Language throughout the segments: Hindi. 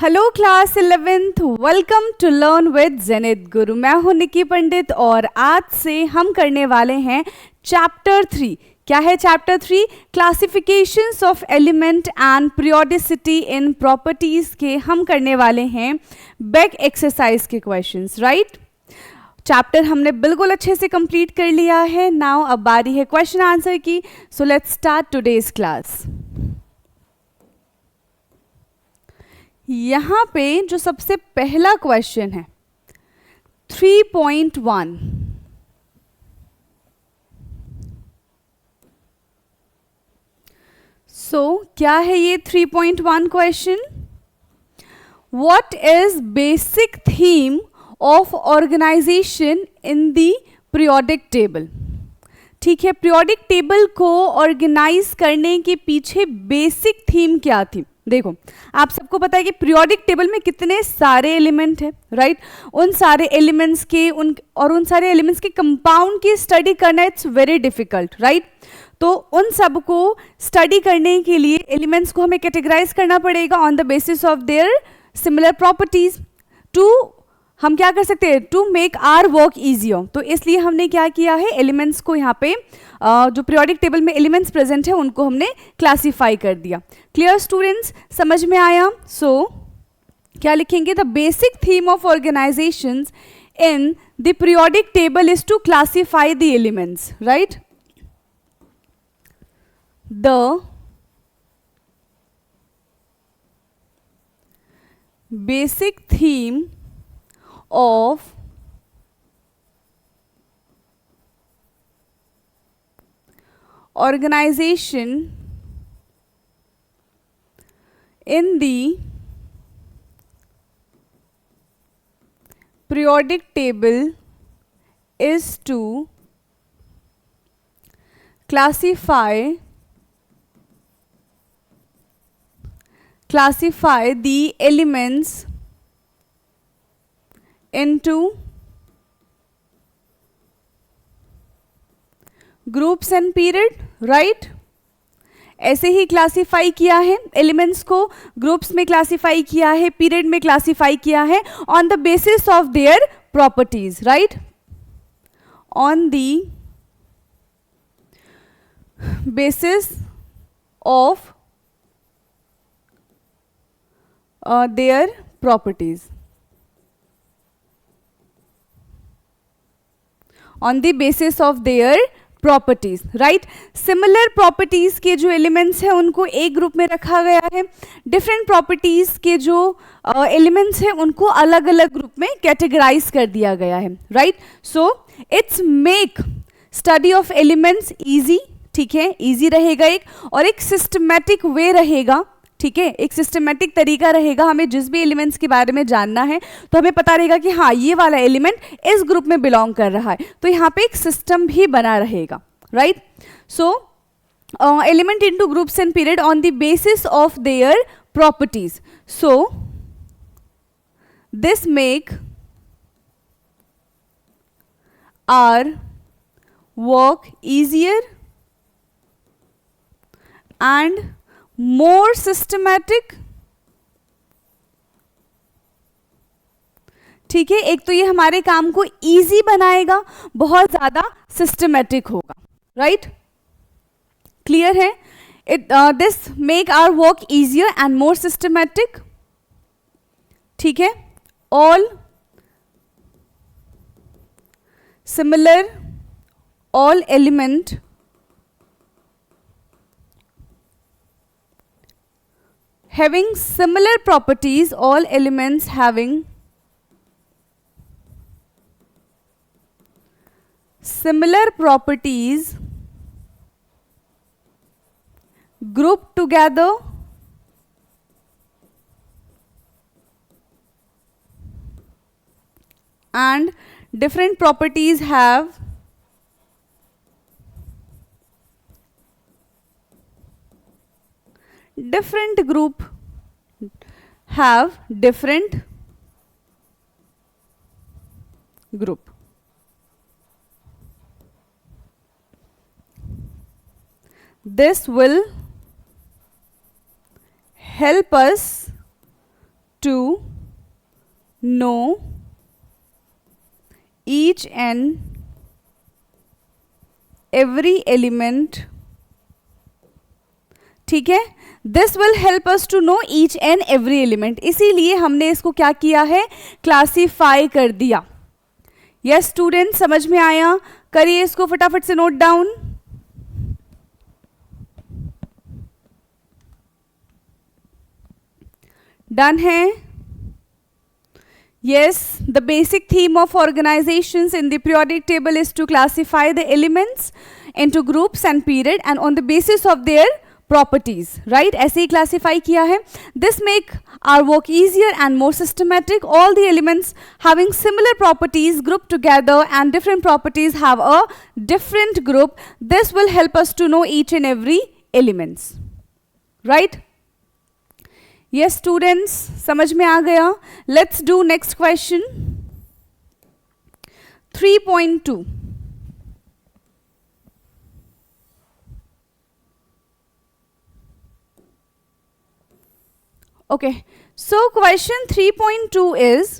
Hello class 11th, welcome to learn with Jenit Guru. मैं हूं निकी पंडित और आज से हम करने वाले हैं चैप्टर 3। क्या है chapter 3? Classifications of element and periodicity in properties के हम करने वाले हैं बैक एक्सरसाइज के क्वेश्चंस, राइट। चैप्टर हमने बिल्कुल अच्छे से कंप्लीट कर लिया है। नाउ अब बारी है क्वेश्चन आंसर की। So let's start today's class. यहाँ पे जो सबसे पहला क्वेश्चन है 3.1, क्या है ये 3.1 question? What is basic theme of organization in the periodic table? ठीक है, पीरियोडिक टेबल को ऑर्गेनाइज करने के पीछे बेसिक थीम क्या थी? देखो, आप सबको पता है कि पीरियोडिक टेबल में कितने सारे एलिमेंट हैं, राइट। उन सारे एलिमेंट्स के कंपाउंड की स्टडी करना इट्स वेरी डिफिकल्ट, राइट। तो उन सब को स्टडी करने के लिए एलिमेंट्स को हमें कैटेगराइज करना पड़ेगा on the basis of their similar properties. हम क्या कर सकते हैं? To make our work easier. तो इसलिए हमने क्या किया है, एलिमेंट्स को यहाँ पे जो पीरियोडिक टेबल में एलिमेंट्स प्रेजेंट है उनको हमने क्लासीफाई कर दिया। क्लियर स्टूडेंट्स, समझ में आया? क्या लिखेंगे? The basic theme of organizations in the periodic table is to classify the elements, right. The basic theme of organization in the periodic table is to classify the elements into groups and period, right. ऐसे ही क्लासीफाई किया है, एलिमेंट्स को ग्रुप्स में क्लासीफाई किया है, पीरियड में क्लासीफाई किया है on the basis of their properties, right. On the basis of their properties, on the basis of their properties, right. Similar properties के जो एलिमेंट्स हैं उनको एक ग्रुप में रखा गया है, डिफरेंट प्रॉपर्टीज के जो एलिमेंट्स हैं उनको अलग अलग ग्रुप में कैटेगराइज कर दिया गया है, right. So it's make study of elements easy, ठीक है, इजी रहेगा एक, और एक सिस्टमैटिक वे रहेगा, ठीक है, एक सिस्टमेटिक तरीका रहेगा। हमें जिस भी एलिमेंट्स के बारे में जानना है तो हमें पता रहेगा कि हाँ, ये वाला एलिमेंट इस ग्रुप में बिलोंग कर रहा है, तो यहाँ पे एक सिस्टम भी बना रहेगा, right. So element into groups and period on the basis of their properties. So this make our work easier and more systematic, ठीक है। एक तो ये हमारे काम को इजी बनाएगा, बहुत ज्यादा सिस्टमेटिक होगा, राइट। क्लियर है? This make our work easier and more systematic, ठीक है। All similar, all element having similar properties, all elements having similar properties grouped together and different properties have different group have different group. This will help us to know each and every element, ठीक है, this will help us to know each and every element, इसीलिए हमने इसको क्या किया है, क्लासीफाई कर दिया. यस स्टूडेंट, समझ में आया? करिए इसको फटाफट से नोट डाउन. डन है? Yes, the basic theme of organizations in the periodic table is to classify the elements into groups and period and on the basis of their properties, right? ऐसे ही classify किया है. This make our work easier and more systematic. All the elements having similar properties grouped together and different properties have a different group. This will help us to know each and every elements, right? Yes students, समझ में आ गया? Let's do next question. 3.2. Okay, so question 3.2 is,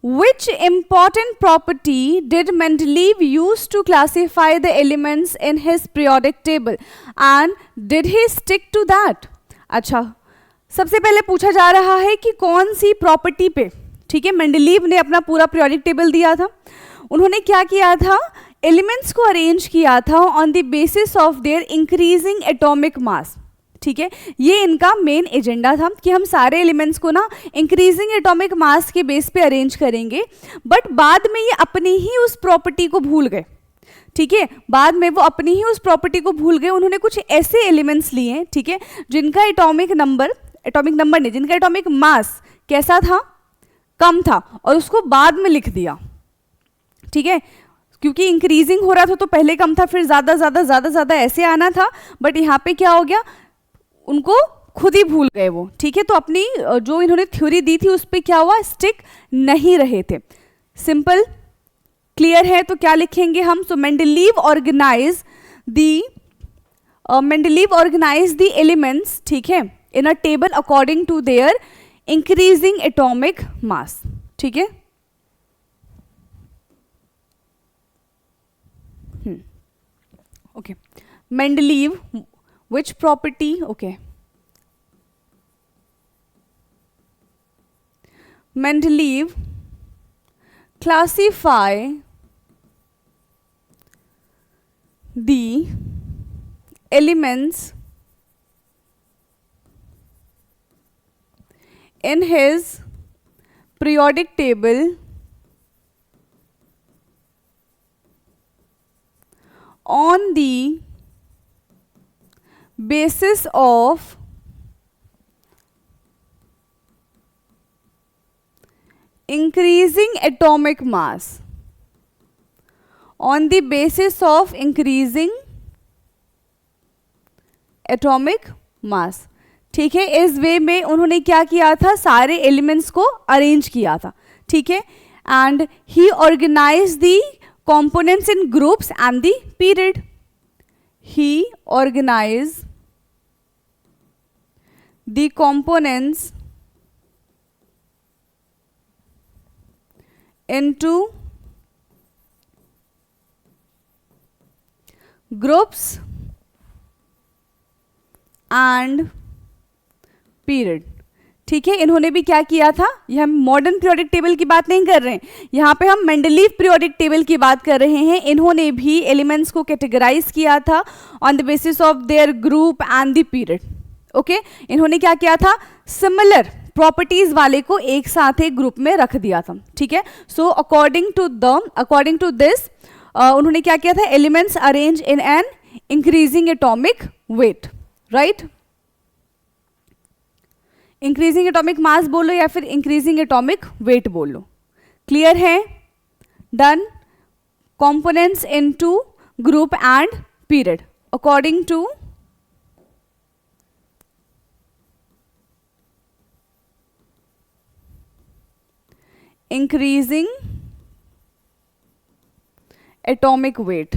which important property did Mendeleev use to classify the elements in his periodic table and did he stick to that? अच्छा, सबसे पहले पूछा जा रहा है कि कौन सी प्रॉपर्टी पे, ठीक है, मेंडलीव ने अपना पूरा पीरियोडिक टेबल दिया था. उन्होंने क्या किया था, एलिमेंट्स को अरेंज किया था on the basis of their increasing atomic मास. ठीक है, ये इनका मेन एजेंडा था कि हम सारे एलिमेंट्स को ना इंक्रीजिंग एटॉमिक मास के बेस पे अरेंज करेंगे. बट बाद में ये अपनी ही उस प्रॉपर्टी को भूल गए. ठीक है, बाद में वो अपनी ही उस प्रॉपर्टी को भूल गए. उन्होंने कुछ ऐसे एलिमेंट्स लिए, ठीक है, जिनका एटॉमिक नंबर नहीं, जिनका एटॉमिक मास कैसा था, कम था, और उसको बाद में लिख दिया. ठीक है, क्योंकि इंक्रीजिंग हो रहा था तो पहले कम था, फिर ज्यादा ज्यादा ज्यादा ज्यादा ऐसे आना था. बट यहाँ पे क्या हो गया, उनको खुद ही भूल गए वो. ठीक है, तो अपनी जो इन्होंने थ्योरी दी थी उस पर क्या हुआ, स्टिक नहीं रहे थे. सिंपल, क्लियर है? तो क्या लिखेंगे हम, सो मेंडलीव ऑर्गेनाइज द एलिमेंट्स, ठीक है, in a table according to their increasing atomic mass. ठीक है, okay. Mendeleev, which property, okay, Mendeleev classify the elements in his periodic table on the basis of increasing atomic mass. On the basis of increasing atomic mass. ठीक है, इस वे में उन्होंने क्या किया था, सारे एलिमेंट्स को अरेंज किया था. ठीक है, and he organize the components in groups and the period. He organize the components into groups and period. ठीक है, इन्होंने भी क्या किया था, ये हम मॉडर्न पीरियोडिक टेबल की बात नहीं कर रहे हैं, यहाँ पे हम मेंडलीव पीरियोडिक टेबल की बात कर रहे हैं. इन्होंने भी एलिमेंट्स को कैटेगराइज किया था on the basis of there group and the period. Okay, इन्होंने क्या किया था, सिमिलर प्रॉपर्टीज वाले को एक साथ एक ग्रुप में रख दिया था. ठीक है, सो अकॉर्डिंग टू दिस उन्होंने क्या किया था, elements arrange in an increasing atomic weight. Right, increasing atomic mass बोलो या फिर इंक्रीजिंग एटॉमिक वेट बोलो. क्लियर है? Done. Components into group and period according to increasing atomic weight.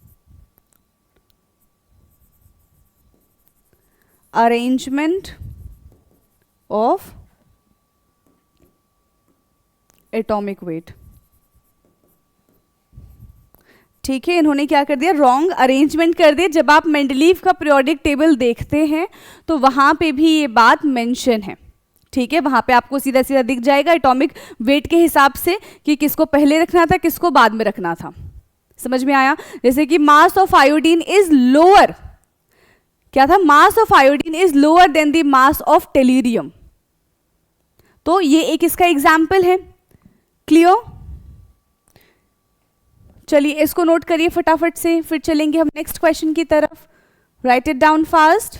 arrangement of atomic weight. ठीक है, इन्होंने क्या कर दिया, रॉन्ग अरेंजमेंट कर दिया. जब आप मेंडलीव का पीरियोडिक टेबल देखते हैं तो वहां पे भी ये बात मेंशन है. ठीक है, वहां पे आपको सीधा सीधा दिख जाएगा एटॉमिक वेट के हिसाब से कि किसको पहले रखना था, किसको बाद में रखना था. समझ में आया? जैसे कि mass of iodine is lower, क्या था, mass of iodine is lower than the mass of tellurium. तो ये एक इसका एग्जाम्पल है. क्लियर? चलिए इसको नोट करिए फटाफट से, फिर चलेंगे हम नेक्स्ट क्वेश्चन की तरफ. Write it down fast.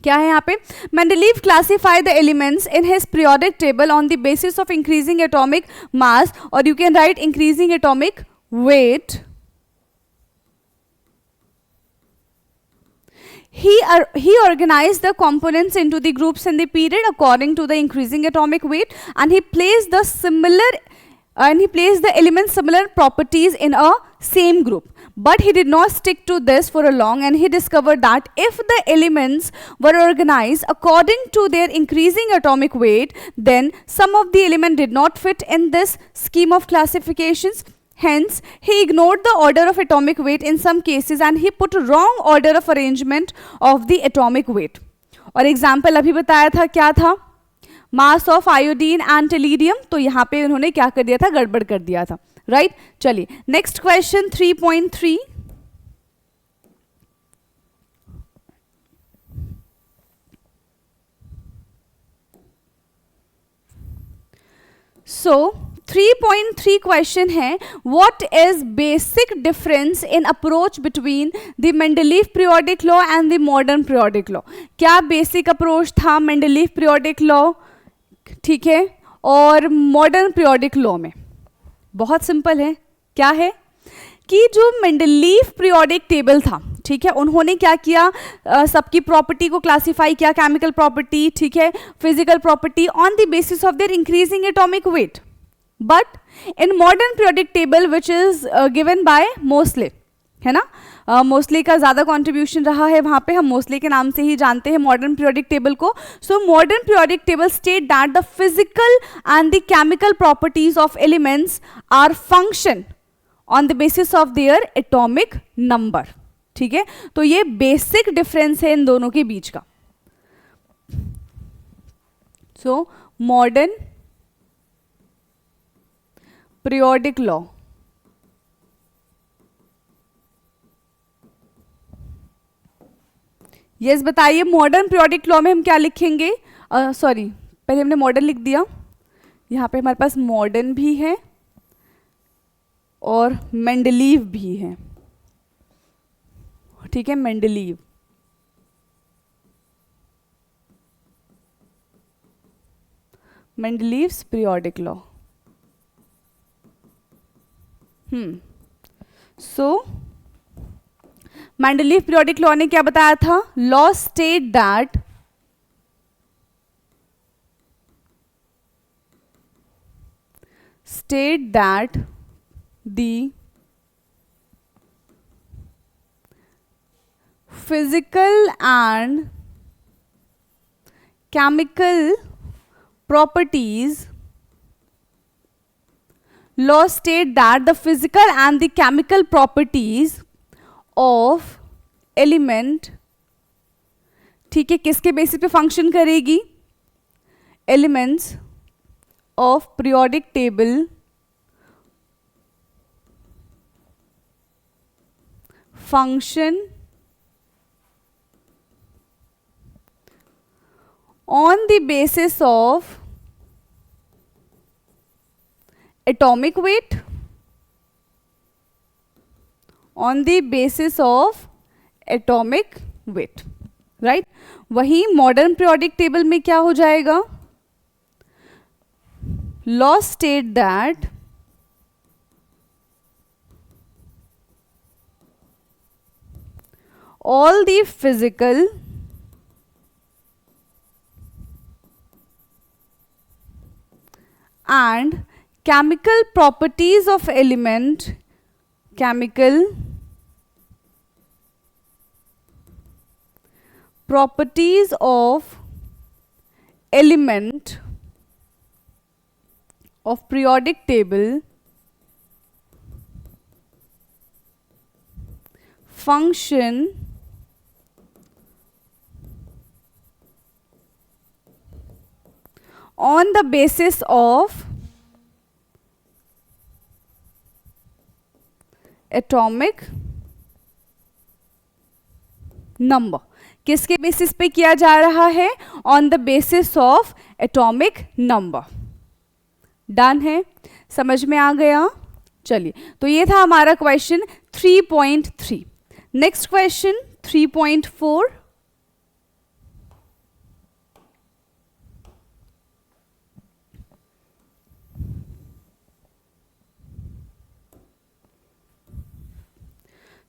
क्या है यहाँ पे? Mendeleev classified the elements in his periodic table on the basis of increasing atomic mass, और you can write increasing atomic weight. He organized the components into the groups in the period according to the increasing atomic weight, and he placed the elements similar properties in a same group. But he did not stick to this for a long, and he discovered that if the elements were organized according to their increasing atomic weight, then some of the elements did not fit in this scheme of classifications. Hence, he ignored the order of atomic weight in some cases, and he put wrong order of arrangement of the atomic weight. और एग्जाम्पल अभी बताया था, क्या था, mass of iodine and tellurium. तो यहाँ पे उन्होंने क्या कर दिया था, गड़बड़ कर दिया था. राइट चलिए नेक्स्ट क्वेश्चन 3.3. सो 3.3 क्वेश्चन है, what is basic difference in approach between the Mendeleev periodic law and the modern periodic law. क्या बेसिक अप्रोच था मेंडलीव पीरियोडिक लॉ, ठीक है, और मॉडर्न पीरियोडिक लॉ में? बहुत सिंपल है. क्या है कि जो मेंडलीव पीरियोडिक टेबल था, ठीक है, उन्होंने क्या किया, सबकी प्रॉपर्टी को क्लासिफाई किया, केमिकल प्रॉपर्टी, ठीक है, physical property, on the basis of their increasing atomic weight. But in modern periodic table which is given by Moseley, है ना, मोस्ले का ज़्यादा कंट्रीब्यूशन रहा है वहाँ पे, हम मोस्ले के नाम से ही जानते हैं मॉडर्न पीरियोडिक टेबल को. So modern periodic table state that the physical and the chemical properties of elements are function on the basis of their atomic number. ठीक है, तो ये बेसिक डिफरेंस है इन दोनों के बीच का. सो मॉडर्न पीरियोडिक लॉ, यस बताइए, मॉडर्न पीरियोडिक लॉ में हम क्या लिखेंगे? सॉरी, पहले हमने मॉडर्न लिख दिया, यहाँ पे हमारे पास मॉडर्न भी है और मेंडलीव भी है. ठीक है, मेंडलीव, मेंडलीव्स पीरियोडिक लॉ. सो मेंडलीव पीरियोडिक लॉ ने क्या बताया था? Law state that the physical and chemical properties, law state that the physical and the chemical properties of element, ठीक है, किसके बेसिस पे फंक्शन करेगी? Elements of periodic table function on the basis of atomic weight, on the basis of atomic weight, right? वही मॉडर्न पीरियोडिक टेबल में क्या हो जाएगा? Law state that all the physical and chemical properties of element, chemical properties of element of periodic table function on the basis of atomic number. किसके बेसिस पे किया जा रहा है? On the basis of atomic number. Done है, समझ में आ गया? चलिए, तो ये था हमारा question 3.3. Next question 3.4.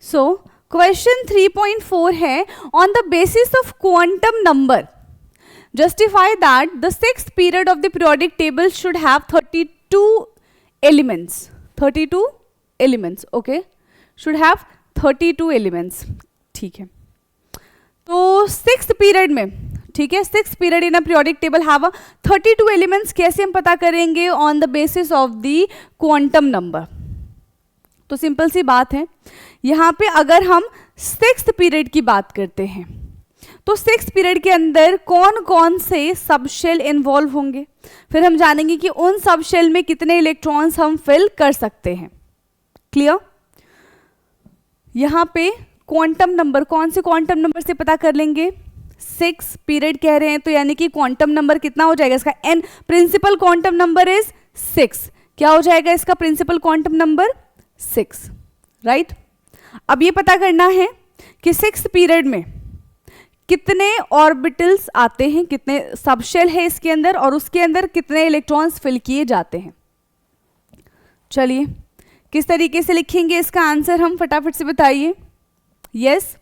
So question 3.4 है, on the basis of quantum number justify that the sixth period of the periodic table should have 32 elements. 32 elements, okay, should have 32 elements. ठीक है, तो सिक्स्थ पीरियड में, ठीक है, six period in a periodic table have 32 elements. कैसे हम पता करेंगे? On the basis of the quantum number. तो सिंपल सी बात है, यहाँ पे अगर हम सिक्स्थ पीरियड की बात करते हैं तो सिक्स्थ पीरियड के अंदर कौन कौन से सब शेल इन्वॉल्व होंगे, फिर हम जानेंगे कि उन सब शेल में कितने इलेक्ट्रॉन्स हम फिल कर सकते हैं. क्लियर? यहाँ पे क्वांटम नंबर, कौन से क्वांटम नंबर से पता कर लेंगे? सिक्स पीरियड कह रहे हैं तो यानी कि क्वांटम नंबर कितना हो जाएगा इसका? N. Principal quantum number is 6. क्या हो जाएगा इसका प्रिंसिपल क्वांटम नंबर? 6. राइट. अब ये पता करना है कि सिक्स्थ पीरियड में कितने ऑर्बिटल्स आते हैं, कितने सबशेल है इसके अंदर, और उसके अंदर कितने इलेक्ट्रॉन्स फिल किए जाते हैं. चलिए, किस तरीके से लिखेंगे इसका आंसर हम फटाफट से बताइए. यस,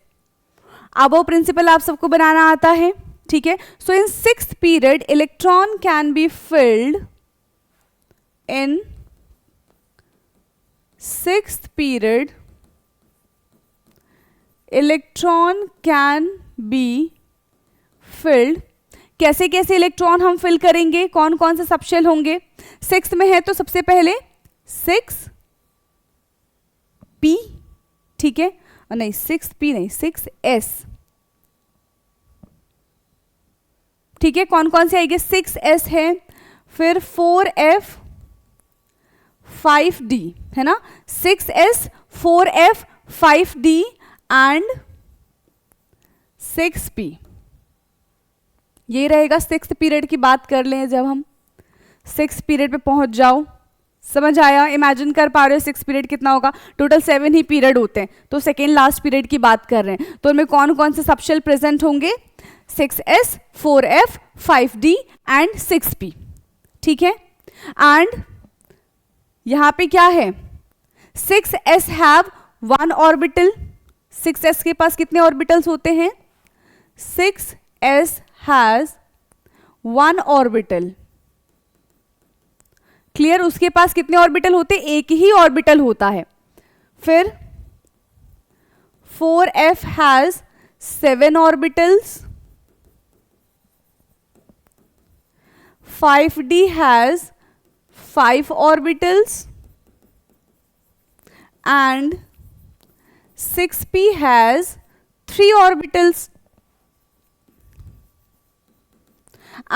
अबो प्रिंसिपल आप सबको बनाना आता है, ठीक है. So in sixth period electron can be filled in sixth period electron can be filled. कैसे कैसे इलेक्ट्रॉन हम फिल करेंगे, कौन कौन से सबशेल होंगे? सिक्स में है तो सबसे पहले 6p, ठीक है, नहीं 6p नहीं 6s, ठीक है. कौन कौन से आएंगे? 6s है, फिर 4f 5d, है ना. 6s 4f 5d and 6p. ये रहेगा सिक्स्थ पीरियड की बात कर लें. जब हम सिक्स पीरियड पे पहुंच जाओ, समझ आया? इमेजिन कर पा रहे हो सिक्स पीरियड कितना होगा? टोटल 7 ही पीरियड होते हैं, तो सेकेंड लास्ट पीरियड की बात कर रहे हैं. तो उनमें कौन कौन से सबशेल प्रेजेंट होंगे? 6s 4f 5d and 6p, ठीक है. एंड यहां पे क्या है? 6s have 1 orbital. 6s के पास कितने ऑर्बिटल्स होते हैं? 6s has 1 orbital. क्लियर? उसके पास कितने ऑर्बिटल होते हैं? एक ही ऑर्बिटल होता है. फिर 4f has 7 orbitals. 5d has 5 orbitals and 6p has 3 orbitals,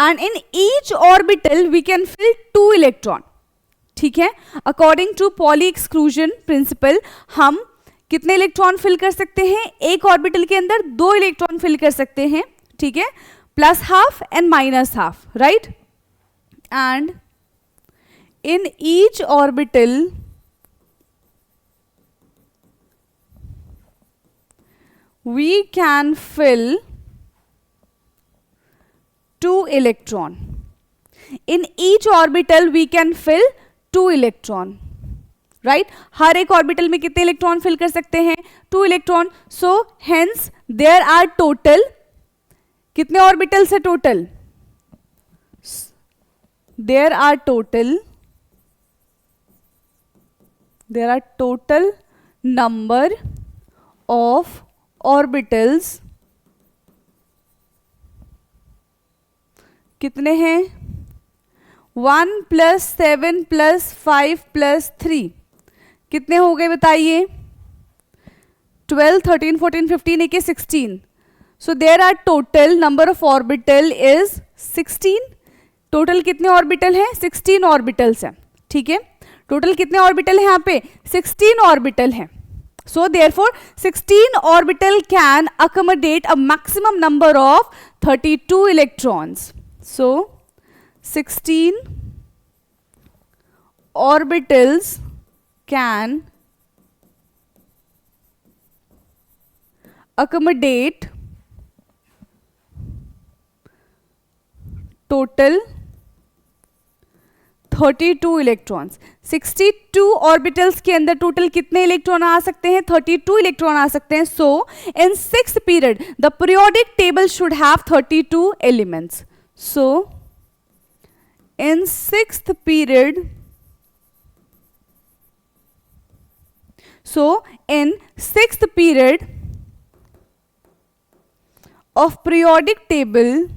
and in each orbital we can fill 2 electron. ठीक है, according to Pauli exclusion principle हम कितने इलेक्ट्रॉन फिल कर सकते हैं? एक ऑर्बिटल के अंदर 2 इलेक्ट्रॉन फिल कर सकते हैं, ठीक है, plus half and minus half, right. And in each orbital we can fill 2 electron. In each orbital we can fill 2 electron, right? हर एक ऑर्बिटल में कितने इलेक्ट्रॉन फिल कर सकते हैं? 2 electron. So hence there are total, कितने ऑर्बिटल्स है total? There are total number of orbitals कितने हैं? 1 + 7 + 5 + 3 कितने हो गए बताइए? 12, 13, 14, 15 एक 16. So there are total number of orbital is 16. Total कितने ऑर्बिटल हैं? 16 ऑर्बिटल्स हैं. ठीक है, टोटल कितने ऑर्बिटल हैं यहाँ पे? 16 ऑर्बिटल हैं. So therefore 16 orbital can accommodate a maximum number of 32 electrons. So 16 orbitals can accommodate total 32 electrons. 62 orbitals के अंदर टोटल कितने इलेक्ट्रॉन आ सकते हैं? 32 इलेक्ट्रॉन आ सकते हैं. सो इन 6th period the periodic table should have 32 elements. So in 6th period, of periodic table,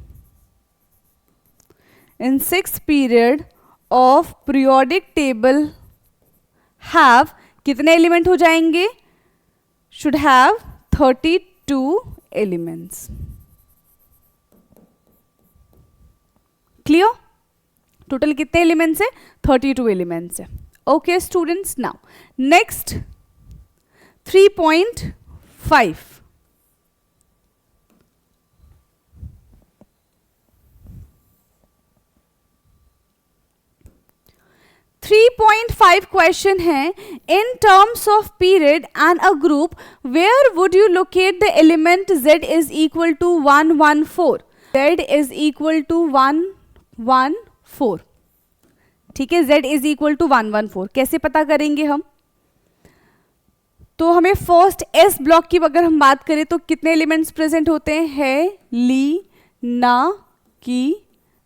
in 6th period of periodic table have कितने एलिमेंट हो जाएंगे? should have 32 elements. Clear? Total कितने एलिमेंट्स है? 32 एलिमेंट्स है. Okay students, now next 3.5. 3.5 question है. In terms of period and a group where would you locate the element z is equal to 114. z is equal to 114. ठीक है, z इज इक्वल टू 114. कैसे पता करेंगे हम? तो हमें फर्स्ट एस ब्लॉक की अगर हम बात करें तो कितने एलिमेंट्स प्रेजेंट होते हैं? है, ली, ना, की,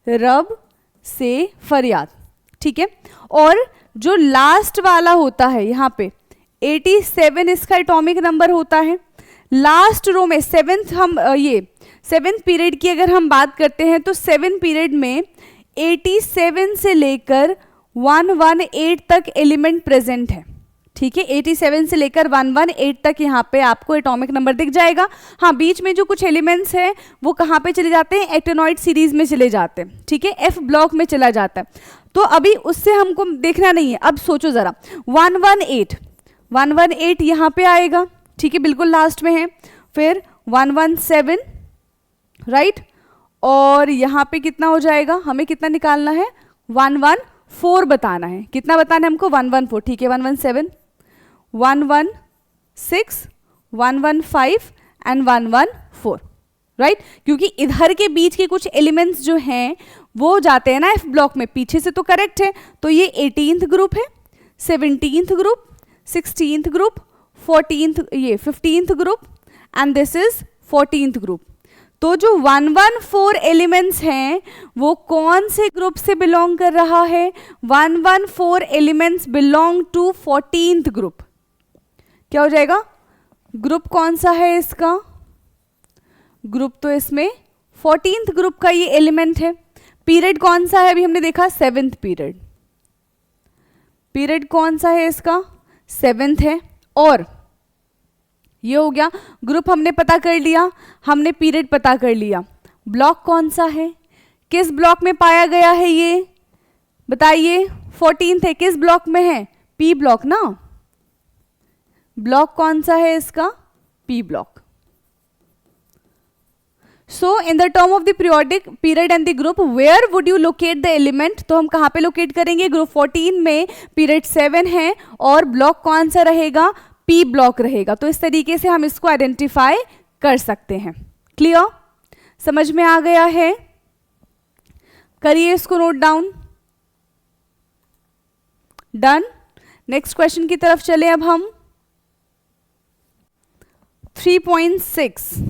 रब, से, फरियाद. ठीक है, और जो लास्ट वाला होता है यहाँ पे 87 इसका एटॉमिक नंबर होता है. लास्ट रो में 7th हम ये 7th पीरियड की अगर हम बात करते हैं तो 7th पीरियड में 87 से लेकर 118 तक एलिमेंट प्रेजेंट है. ठीक है, 87 से लेकर 118 तक यहाँ पे आपको एटॉमिक नंबर दिख जाएगा. हाँ, बीच में जो कुछ एलिमेंट्स हैं वो कहाँ पे चले जाते हैं? एक्टिनॉइड सीरीज में चले जाते हैं. ठीक है, एफ ब्लॉक में चला जाता है. तो अभी उससे हमको देखना नहीं है. अब सोचो जरा, 118 यहाँ पे आएगा. ठीक है, बिल्कुल लास्ट में है. फिर 117, राइट, और यहाँ पे कितना हो जाएगा? हमें कितना निकालना है? 114 बताना है. कितना बताना है हमको? 114. ठीक है, 117, 116, 115 एंड 114, राइट. क्योंकि इधर के बीच के कुछ एलिमेंट्स जो हैं वो जाते हैं ना एफ ब्लॉक में. पीछे से तो करेक्ट है. तो ये 18th ग्रुप है, 17th group, 16th group, 14th, ये 15th group and this is 14th group. तो जो 114 एलिमेंट्स हैं वो कौन से ग्रुप से बिलोंग कर रहा है? 114 elements belong to 14th group. क्या हो जाएगा? ग्रुप कौन सा है इसका? ग्रुप तो इसमें 14th ग्रुप का ये एलिमेंट है. पीरियड कौन सा है? अभी हमने देखा 7th पीरियड. पीरियड कौन सा है इसका? 7th है. और ये हो गया, ग्रुप हमने पता कर लिया, हमने पीरियड पता कर लिया. ब्लॉक कौन सा है? किस ब्लॉक में पाया गया है ये बताइए? 14th है. किस ब्लॉक में है? पी ब्लॉक ना. ब्लॉक कौन सा है इसका? P block. So in the term of the periodic period and the group where would you locate the element? तो हम कहाँ पे लोकेट करेंगे? ग्रुप 14 में पीरियड 7 है और ब्लॉक कौन सा रहेगा? पी ब्लॉक रहेगा. तो इस तरीके से हम इसको आइडेंटिफाई कर सकते हैं. क्लियर? समझ में आ गया है? करिए इसको note down. Done. Next question की तरफ चले अब हम. 3.6.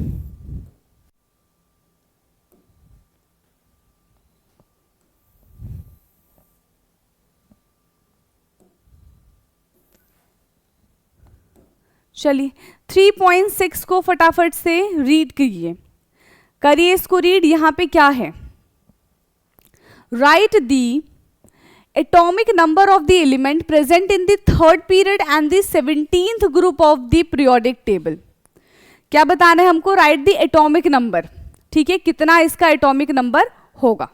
चलिए 3.6 को फटाफट से रीड कीजिए. करिए इसको रीड. यहाँ पे क्या है? Right the atomic number of the element present in the third period and the 17th group of the periodic table. क्या बताना है हमको? Right the atomic number. ठीक है, कितना इसका एटॉमिक नंबर होगा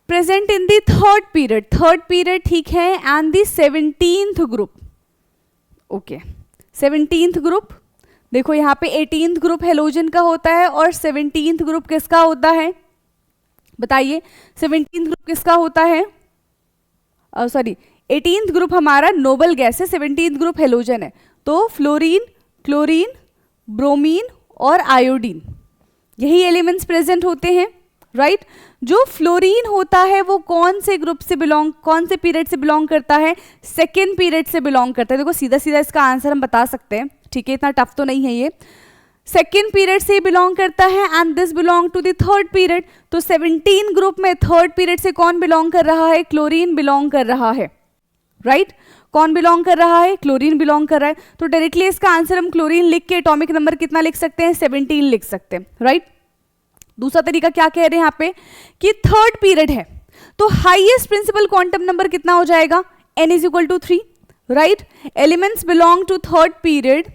present in the third period. ठीक है, and the 17th group. Okay, 17th group. देखो यहाँ पे 18th ग्रुप हेलोजन का होता है और 17th ग्रुप किसका होता है? बताइए, 17th ग्रुप किसका होता है? सॉरी, 18th ग्रुप हमारा नोबल गैस है, 17th ग्रुप हेलोजन है. तो फ्लोरीन, क्लोरीन, ब्रोमीन और आयोडीन, यही एलिमेंट्स प्रेजेंट होते हैं. राइट जो फ्लोरीन होता है वो कौन से ग्रुप से बिलोंग, कौन से पीरियड से बिलोंग करता है? सेकेंड पीरियड से बिलोंग करता है. देखो सीधा सीधा इसका आंसर हम बता सकते हैं. ठीक है, इतना टफ तो नहीं है ये. सेकेंड पीरियड से बिलोंग करता है and this belong to the third period. तो 17 ग्रुप में थर्ड पीरियड से कौन बिलोंग कर रहा है? क्लोरीन बिलोंग कर रहा है. राइट कौन बिलोंग कर रहा है? क्लोरीन बिलोंग कर रहा है. तो डायरेक्टली इसका आंसर हम क्लोरीन लिख के एटॉमिक नंबर कितना लिख सकते हैं? 17 लिख सकते हैं. राइट दूसरा तरीका क्या कह रहे हैं यहाँ पे कि थर्ड पीरियड है तो हाईएस्ट प्रिंसिपल क्वांटम नंबर कितना हो जाएगा? n is equal to 3. Right elements belong to third period,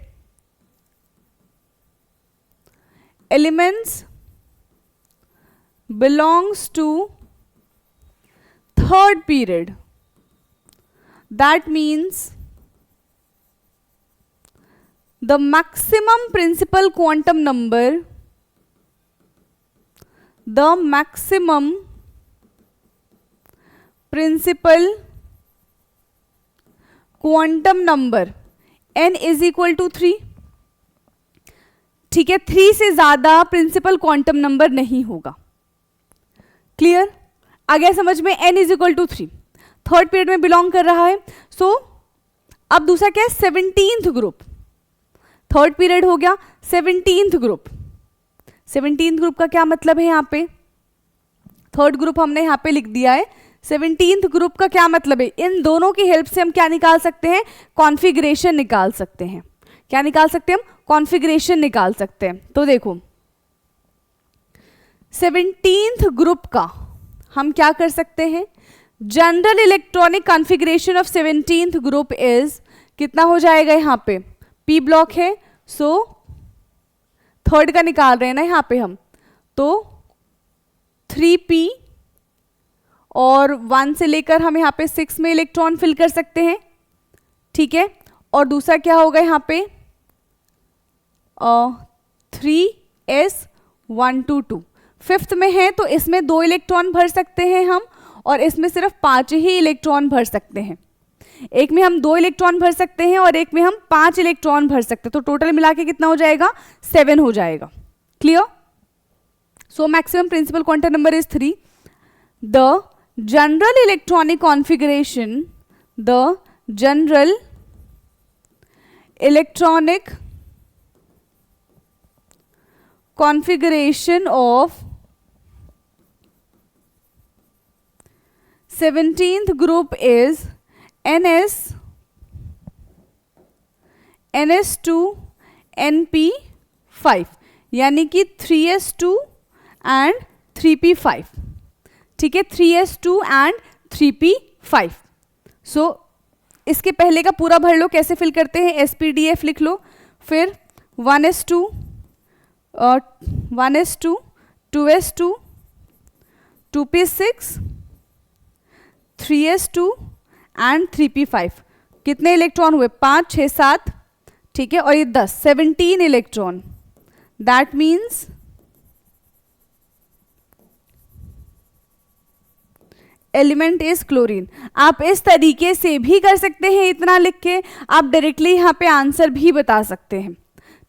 elements belongs to third period. That means the maximum principal quantum number, the maximum principal quantum number n is equal to 3. ठीक है, 3 से ज्यादा प्रिंसिपल क्वांटम नंबर नहीं होगा. क्लियर आ गया समझ में? n is equal to 3 third period में बिलोंग कर रहा है. सो अब दूसरा क्या है? 17th group. थर्ड पीरियड हो गया, 17th ग्रुप. 17th ग्रुप का क्या मतलब है? यहाँ पे थर्ड ग्रुप हमने यहाँ पे लिख दिया है. 17th ग्रुप का क्या मतलब है? इन दोनों की हेल्प से हम क्या निकाल सकते हैं? कॉन्फ़िगरेशन निकाल सकते हैं. क्या निकाल सकते हैं हम? कॉन्फ़िगरेशन निकाल सकते हैं. तो देखो 17th ग्रुप का हम क्या कर सकते हैं? General electronic configuration of 17th group is कितना हो जाएगा? यहाँ पे p ब्लॉक है, सो थर्ड का निकाल रहे हैं ना यहाँ पे हम, तो 3p और 1 से लेकर हम यहाँ पे 6 में इलेक्ट्रॉन फिल कर सकते हैं. ठीक है, और दूसरा क्या होगा यहाँ पे? 3s122 फिफ्थ में है तो इसमें 2 इलेक्ट्रॉन भर सकते हैं हम और इसमें सिर्फ 5 ही इलेक्ट्रॉन भर सकते हैं. एक में हम 2 इलेक्ट्रॉन भर सकते हैं और एक में हम 5 इलेक्ट्रॉन भर सकते हैं. तो टोटल मिला के कितना हो जाएगा? 7 हो जाएगा. Clear? So maximum principal quantum number is 3. The general electronic configuration, the general electronic configuration of 17th group is ns2 np5 यानी कि 3s2 and 3p5. ठीक है, 3s2 and 3p5. सो इसके पहले का पूरा भर लो. कैसे फिल करते हैं? spdf लिख लो, फिर 1s2 1s2 2s2 2p6 3s2 and 3p5. कितने इलेक्ट्रॉन हुए? 5 6 7. ठीक है, और ये 10 17 electron. That means element is chlorine. आप इस तरीके से भी कर सकते हैं, इतना लिख के आप डायरेक्टली यहाँ पे आंसर भी बता सकते हैं.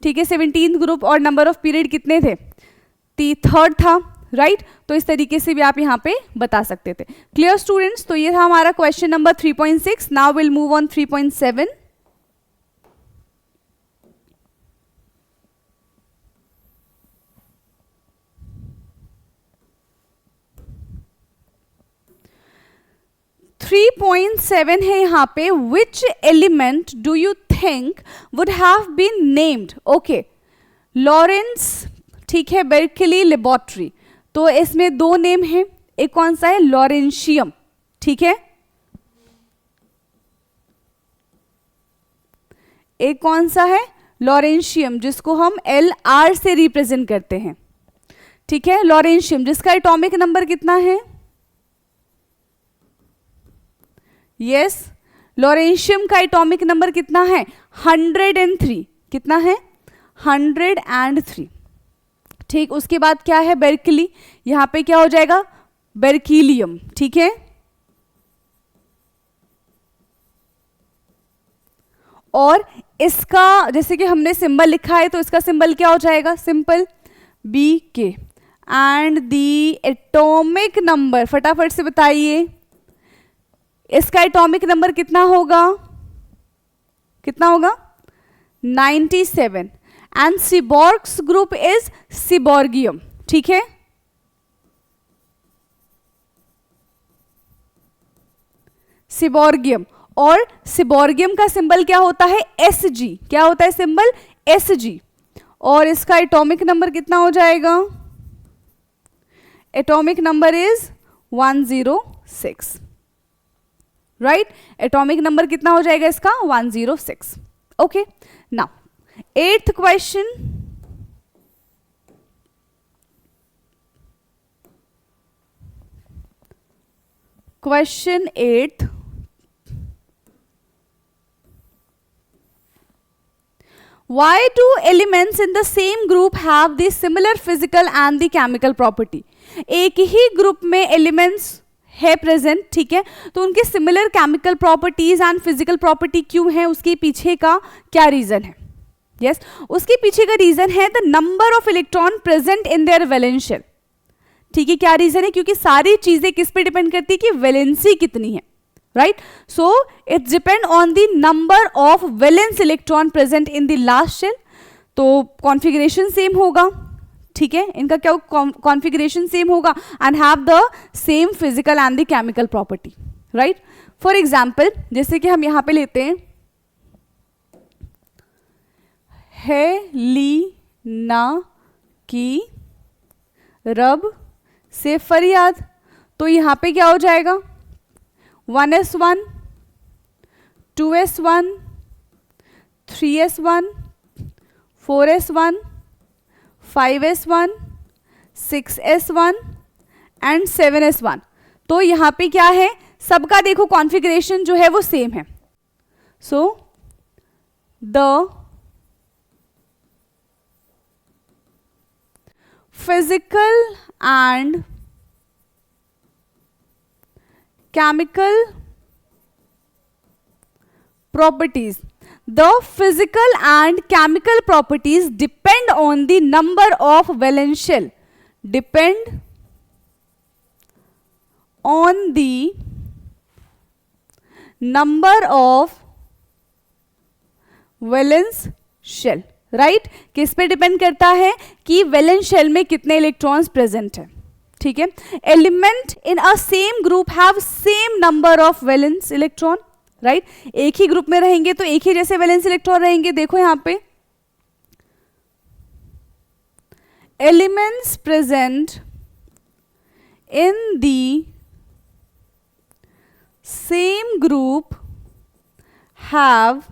ठीक है, 17th ग्रुप और नंबर ऑफ पीरियड कितने थे? थर्ड था. राइट तो इस तरीके से भी आप यहाँ पे बता सकते थे. Clear students? तो ये था हमारा question number 3.6. Now will move on 3.7. Three 3.7 है यहाँ पे. Which element do you think would have been named? Okay, Lawrence. ठीक है, बेर्कली लेबोरेटरी. तो इसमें 2 नेम हैं. एक कौन सा है, लॉरेंशियम, ठीक है, एक कौन सा है, लॉरेंशियम, जिसको हम Lr से रिप्रेजेंट करते हैं, ठीक है, लॉरेंशियम, जिसका एटॉमिक नंबर कितना है, यस, लॉरेंशियम का एटॉमिक नंबर कितना है, 103, कितना है, 103, ठीक। उसके बाद क्या है, बेर्कली, यहां पे क्या हो जाएगा, बेर्कीलियम, ठीक है, और इसका जैसे कि हमने सिंबल लिखा है तो इसका सिंबल क्या हो जाएगा, simple BK, and the atomic number, फटाफट से बताइए इसका एटॉमिक नंबर कितना होगा, कितना होगा, 97, एंड सीबॉर्ग्स ग्रुप इज सीबॉर्गियम, ठीक है, सीबॉर्गियम, और सीबॉर्गियम का सिंबल क्या होता है, Sg, क्या होता है सिंबल, Sg, और इसका एटॉमिक नंबर कितना हो जाएगा, atomic number is 106, right, atomic number कितना हो जाएगा इसका, 106, okay. Now 8th question, question 8th, why do elements in the same group have the similar physical and the chemical property? एक ही ग्रुप में एलिमेंट्स है प्रेजेंट, ठीक है, तो उनके similar chemical properties and physical property क्यों है, उसके पीछे का क्या रीजन है, यस, उसके पीछे का रीजन है the number of electron present in their valence shell, ठीक है, क्या रीजन है, क्योंकि सारी चीजें किस पे डिपेंड करती है कि वैलेंसी कितनी है, right, so it's depend on the number of valence electron present in the last shell, तो कॉन्फ़िगरेशन सेम होगा, ठीक है, इनका क्या कॉन्फ़िगरेशन सेम होगा and have the same physical and the chemical property, right. For example जैसे कि हम यहां पे लेते हैं हेलिना की रब से फरियाद, तो यहां पे क्या हो जाएगा, 1s1, 2s1, 3s1, 4s1, 5s1, 6s1 and 7s1, तो यहां पे क्या है, सबका देखो कॉन्फ़िगरेशन जो है वो सेम है, so the physical and chemical properties, the physical and chemical properties depend on the number of valence shell, depend on the number of valence shell, right, किस पे डिपेंड करता है कि वैलेंस शेल में कितने इलेक्ट्रॉन्स प्रेजेंट है, ठीक है, element in a same group have same number of valence electron, right, एक ही ग्रुप में रहेंगे तो एक ही जैसे वैलेंस इलेक्ट्रॉन रहेंगे, देखो यहां पे elements present in the same group have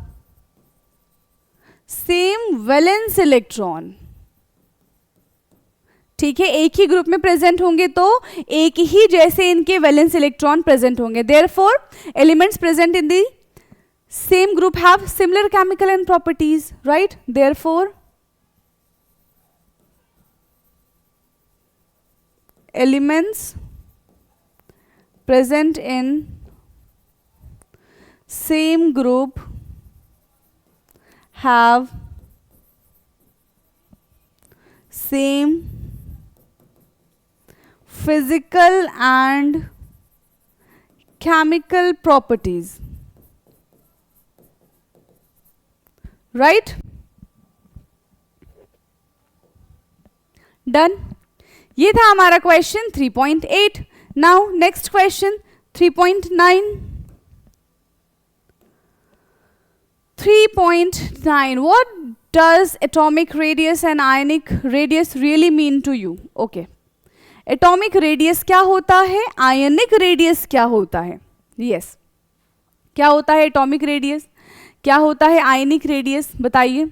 same valence electron, ठीक है, एक ही ग्रुप में प्रेजेंट होंगे तो एक ही जैसे इनके वैलेंस इलेक्ट्रॉन प्रेजेंट होंगे, therefore elements present in the same group have similar chemical and properties, right, therefore elements present in same group have same physical and chemical properties, right, done, ये था हमारा question 3.8। Now next question 3.9। 3.9 what does atomic radius and ionic radius really mean to you? Okay, atomic radius क्या होता है, आयनिक रेडियस क्या होता है? यस, क्या होता है एटॉमिक रेडियस, क्या होता है आयनिक रेडियस, बताइए।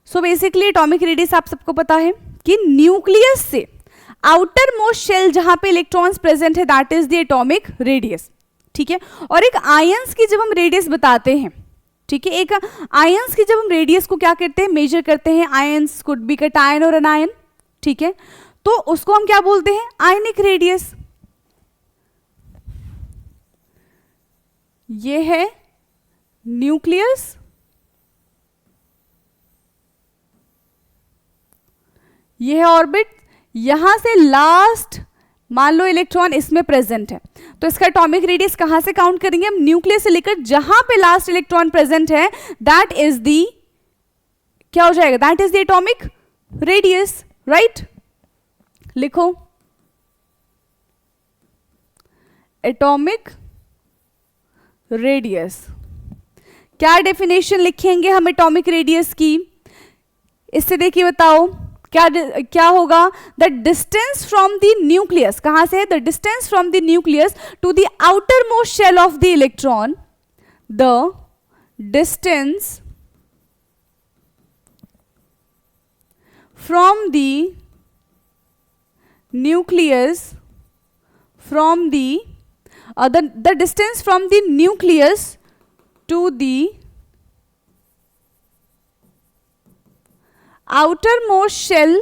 सो बेसिकली एटॉमिक रेडियस आप सबको पता है कि न्यूक्लियस से आउटर मोस्ट शेल जहां पे इलेक्ट्रॉन्स प्रेजेंट है, that is the atomic radius, ठीक है। और एक आयंस की जब हम रेडियस बताते हैं, ठीक है, एक आयंस की जब हम रेडियस को क्या करते हैं, मेजर करते हैं, आयंस कुड बी कैटायन और एनायन, ठीक है, तो उसको हम क्या बोलते हैं, आयनिक रेडियस। ये है न्यूक्लियस, ये है ऑर्बिट, यहां से लास्ट मान लो इलेक्ट्रॉन इसमें प्रेजेंट है, तो इसका एटॉमिक रेडियस कहां से काउंट करेंगे हम, न्यूक्लियस से लेकर जहां पे लास्ट इलेक्ट्रॉन प्रेजेंट है, दैट इज दी, क्या हो जाएगा, that is the atomic radius, right. लिखो एटॉमिक रेडियस, क्या डेफिनेशन लिखेंगे हम एटॉमिक रेडियस की, इससे देखिए बताओ क्या होगा, the distance from the nucleus, कहां से, the distance from the nucleus to the outer most shell of the electron, the distance from the nucleus, from the distance from the nucleus to the outermost shell,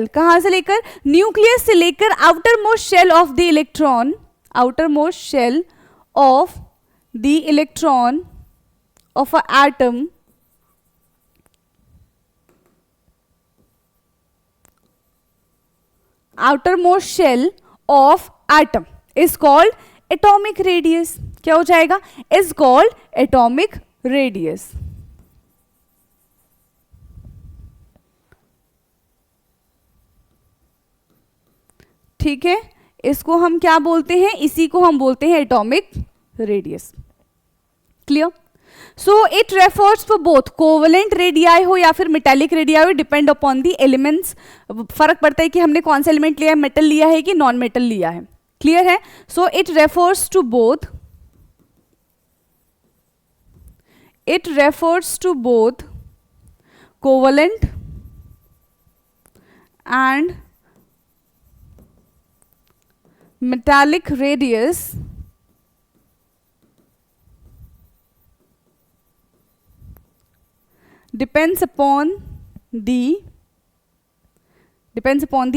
कहां से लेकर, न्यूक्लियस से लेकर outer most shell of the electron, outer most shell of the electron of a atom, outermost shell of atom is called atomic radius, क्या हो जाएगा, is called atomic radius, ठीक है। इसको हम क्या बोलते हैं, इसी को हम बोलते हैं atomic radius, clear. So it refers for both covalent radii हो या फिर मेटेलिक रेडियाई हो, डिपेंड अपॉन दी एलिमेंट्स, फर्क पड़ता है कि हमने कौन सा एलिमेंट लिया है, मेटल लिया है कि नॉन मेटल लिया है, क्लियर है। So it refers to both, it refers to both covalent and metallic radius depends upon the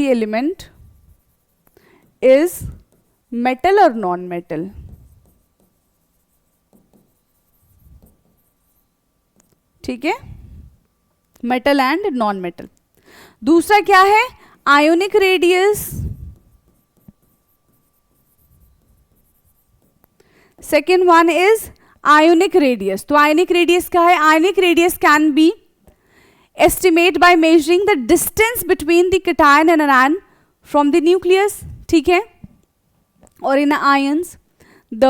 element is metal or non metal, ठीक है, मेटल एंड नॉन मेटल। दूसरा क्या है, ionic radius, second one is ionic radius. तो आयोनिक रेडियस क्या है, ionic radius can be estimate by measuring the distance between the cation and anion from the nucleus, ठीक है, और in ions the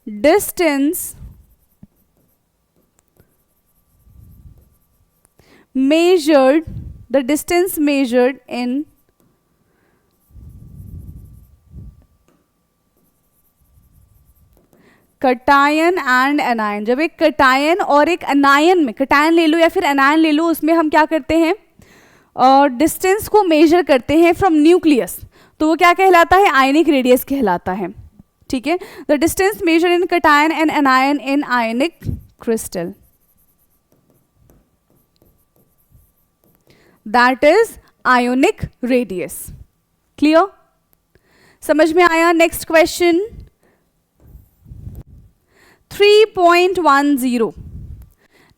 distance measured, the distance measured in cation and anion. जब एक कटायन और एक अनायन में, कटायन ले लो या फिर अनायन ले लो, उसमें हम क्या करते हैं, डिस्टेंस को मेजर करते हैं फ्रॉम न्यूक्लियस, तो वो क्या कहलाता है, आयनिक रेडियस कहलाता है, ठीक है। The distance measure in cation and anion in ionic crystal, that is ionic radius, clear, समझ में आया। Next question 3.10,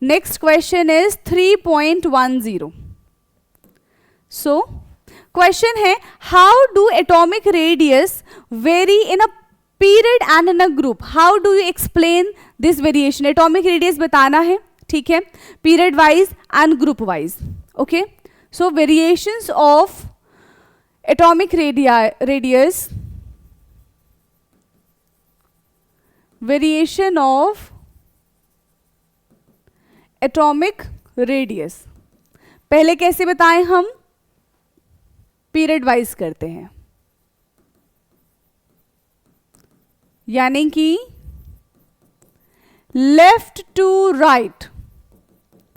next question is 3.10। So question है, how do atomic radius vary in a period and in a group, how do you explain this variation. Atomic radius बताना है, ठीक है, period wise and group wise, okay. So variations of atomic radius, variation of atomic radius. पहले कैसे बताएं हम? पीरियड वाइज करते हैं, यानी कि left to right.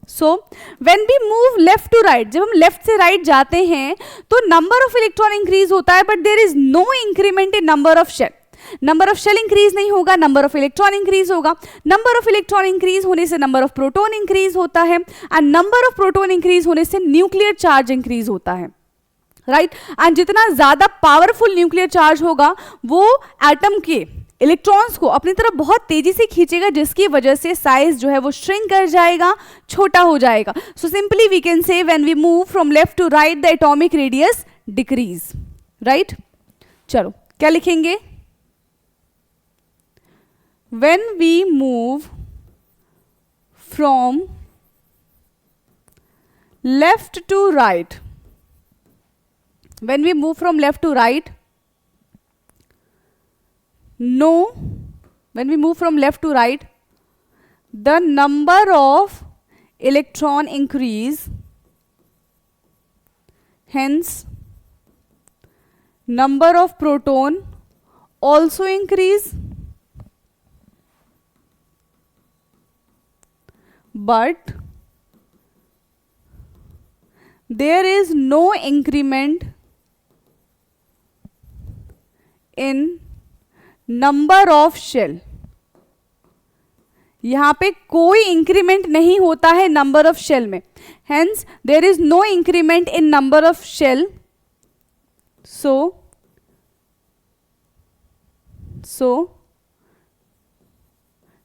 So when we move left to right, जब हम लेफ्ट से राइट जाते हैं तो नंबर ऑफ इलेक्ट्रॉन इंक्रीज होता है, but there is no increment in number of shell. Number of shell increase नहीं होगा, नंबर ऑफ इलेक्ट्रॉन इंक्रीज होगा। नंबर ऑफ इलेक्ट्रॉन इंक्रीज होने से नंबर ऑफ प्रोटॉन इंक्रीज होता है, and number of proton increase होने से न्यूक्लियर चार्ज इंक्रीज होता है, राइट। एंड जितना ज्यादा पावरफुल न्यूक्लियर चार्ज होगा वो एटम के इलेक्ट्रॉन्स को अपनी तरफ बहुत तेजी से खींचेगा, जिसकी वजह से साइज जो है वो श्रिंक कर जाएगा, छोटा हो जाएगा। So simply we can say when we move from left to right the atomic radius decrease, right. चलो क्या लिखेंगे? When we move from left to right, when we move from left to right, when we move from left to right, the number of electron increase, hence number of proton also increase, but there is no increment in number of shell। यहां पे कोई इंक्रीमेंट नहीं होता है नंबर ऑफ शेल में, hence there is no increment in number of shell। so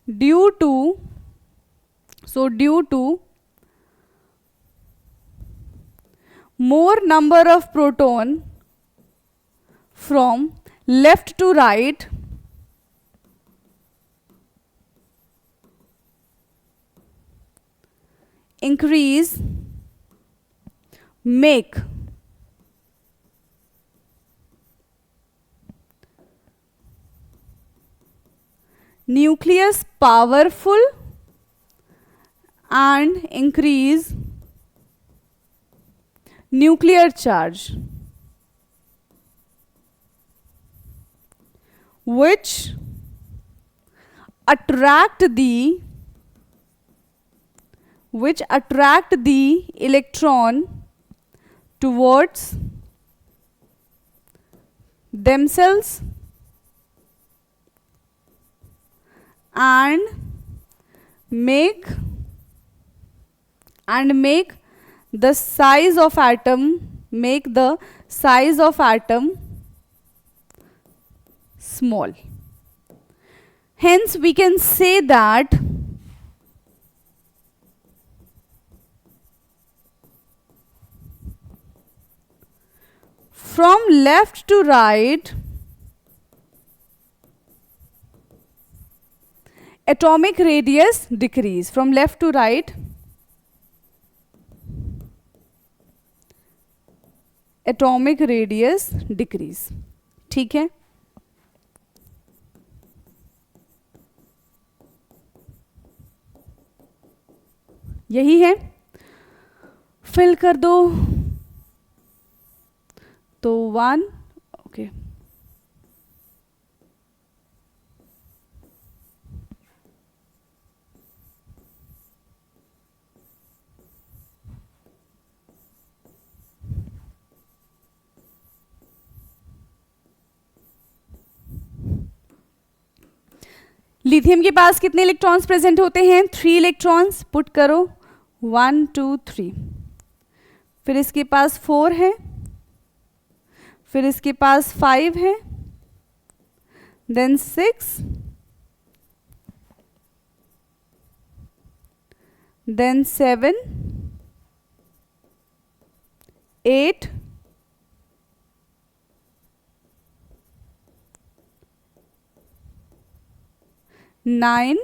due to more number of proton from left to right, increase make nucleus powerful and increase nuclear charge, which attract the electron towards themselves and make the size of atom small। Hence we can say that from left to right atomic radius decrease, from left to right atomic radius decrease. ठीक है, यही है, फिल कर दो। तो 1 ओके लिथियम के पास कितने इलेक्ट्रॉन्स प्रेजेंट होते हैं? 3 इलेक्ट्रॉन्स। पुट करो 1 2 3। फिर इसके पास 4 है, फिर इसके पास 5 है, देन 6, देन 7 8 9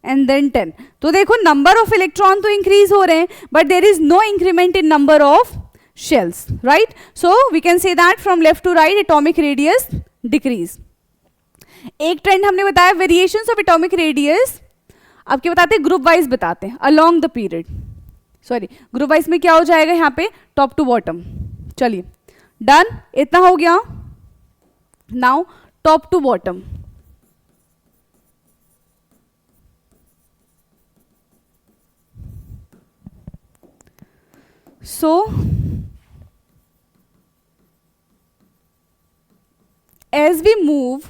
एंड देन 10। तो देखो नंबर ऑफ इलेक्ट्रॉन तो इंक्रीज हो रहे हैं, but there is no increment in number of shells, right. So we can say that from left to right atomic radius decrease. एक ट्रेंड हमने बताया वेरिएशंस ऑफ एटॉमिक रेडियस, अब क्या बताते हैं, ग्रुप वाइज बताते हैं along the period, sorry group wise में क्या हो जाएगा यहाँ पे, टॉप टू बॉटम। चलिए डन, इतना हो गया। Now top to bottom, so as we move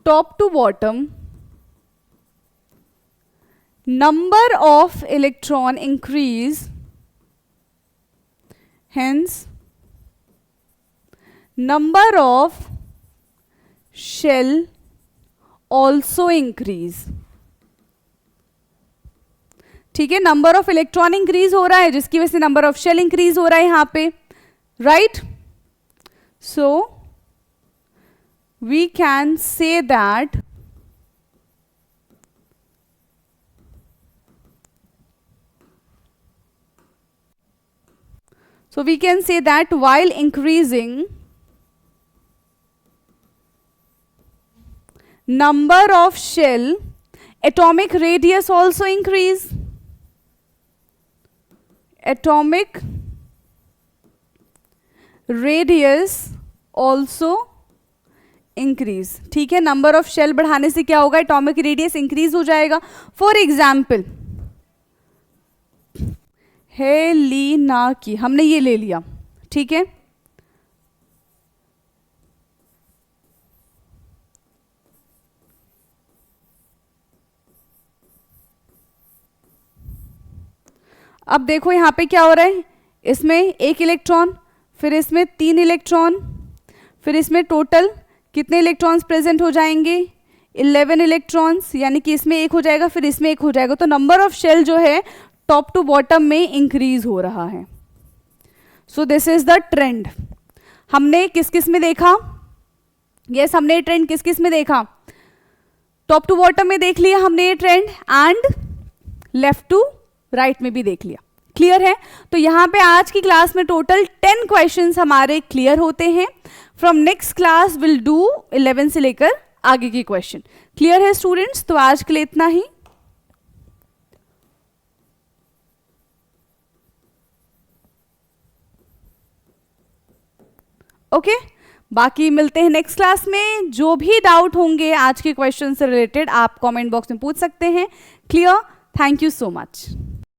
top to bottom, number of electron increase, hence number of shell also increase। ठीक है, नंबर ऑफ इलेक्ट्रॉन इंक्रीज हो रहा है जिसकी वजह से नंबर ऑफ शेल इंक्रीज हो रहा है यहां पे, right. So we can say that while increasing number of shell, atomic radius also increase, atomic radius also increase. ठीक है, नंबर ऑफ शेल बढ़ाने से क्या होगा, एटॉमिक रेडियस इंक्रीज हो जाएगा। फॉर एग्जाम्पल हेलिना की हमने ये ले लिया, ठीक है, अब देखो यहां पे क्या हो रहा है, इसमें एक इलेक्ट्रॉन, फिर इसमें 3 इलेक्ट्रॉन, फिर इसमें टोटल कितने इलेक्ट्रॉन्स प्रेजेंट हो जाएंगे, 11 इलेक्ट्रॉन्स, यानी कि इसमें एक हो जाएगा फिर इसमें एक हो जाएगा, तो नंबर ऑफ शेल जो है टॉप टू बॉटम में इंक्रीज हो रहा है। So this is the trend. हमने किस किस में देखा, यस हमने ट्रेंड किस किस में देखा, टॉप टू बॉटम में देख लिया हमने ये trend, and left to right में भी देख लिया। क्लियर है, तो यहाँ पे आज की क्लास में टोटल 10 क्वेश्चंस हमारे क्लियर होते हैं। From next class will do 11 से लेकर आगे के क्वेश्चन। क्लियर है स्टूडेंट्स, तो आज के लिए इतना ही। ओके, बाकी मिलते हैं नेक्स्ट क्लास में। जो भी डाउट होंगे आज के क्वेश्चन से रिलेटेड आप कमेंट बॉक्स में पूछ सकते हैं। Clear, thank you so much.